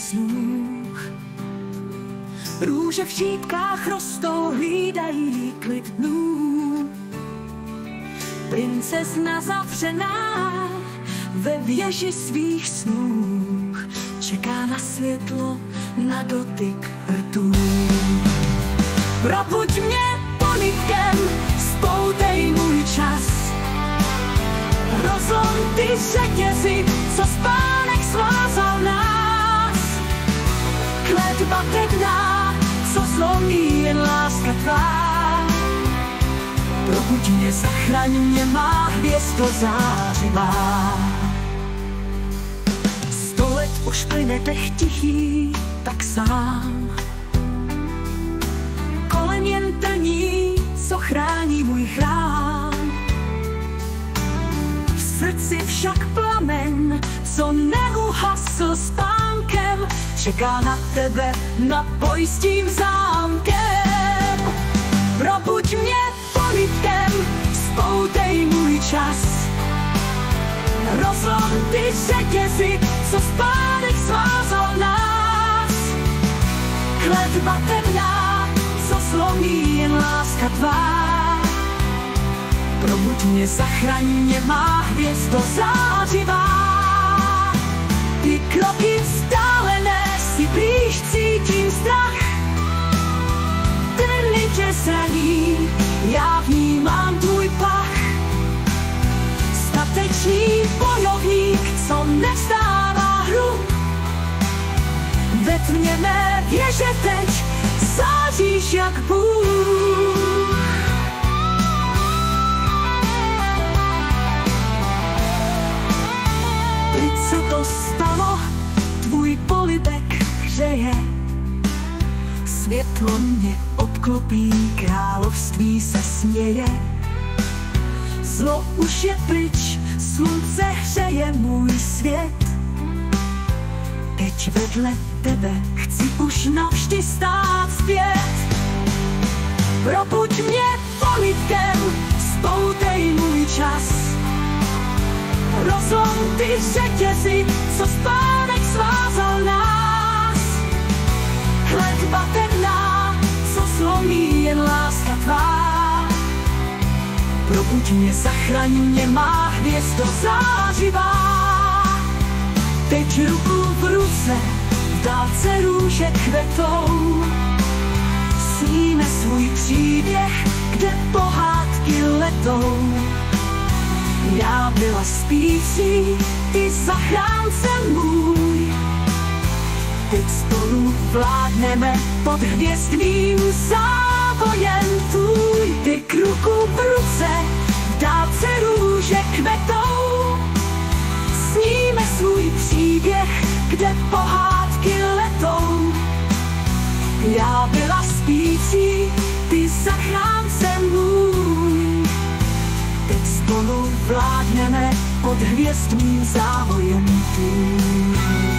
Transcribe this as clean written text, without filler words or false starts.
snů. Růže v šípkách rostou, hlídají klid dnů. Princezna zavřená ve věži svých snů čeká na světlo, na dotyk rtů. Probuď mě polibkem, spoutej můj čas. Rozlom ty řetězy, co spánek svázal nás. Kletba pevná, co zlomí jen láska tvá. Probuď mě, zachraň mě, má hvězdo zářivá. 100 let už plyne dech tichý, tak sám. Kolem jen plní, co chrání můj chrám. V srdci však plamen, co neuhasl spánkem, čeká na tebe nad pojistím zámkem. Probuď mě polibkem, spoutej můj čas. Rozlom ty řetězy, co spánek svázal nás. Kletba pevná, co zlomí jen láska tvá. Probuď mě, zachraň mě, má hvězdo zářivá. Ty kroky vzdálené si blíž, cítím strach. Ten tě zraní, já vnímám tvůj pach. Statečný bojovník, co nevzdává hru. Ve tmě mé věže teď záříš jak Bůh. Teď se to stalo, tvůj polibek hřeje. Světlo mě obklopí, království se směje. Zlo už je pryč, slunce hřeje můj svět. Teď vedle tebe chci už navždy stát zpět. Probuď mě polibkem, spoutej můj čas. Rozlom ty řetězy, co spánek svázal nás. Kletba pevná, co zlomí jen láska tvá. Probuď mě, zachraň mě, má hvězdo zářivá. Teď ruku v ruce, v dálce růže kvetou. Sníme svůj příběh, kde pohádky letou. Já byla spící, ty zachránce můj. Teď spolu vládneme pod hvězdným závojem tvůj. Ty k ruku v ruce, v dálce růže kvetou. Sníme svůj příběh, kde pohádky letou. Já byla spící, ty zachránce můj. Teď spolu vládneme pod hvězdným závojem tvůj.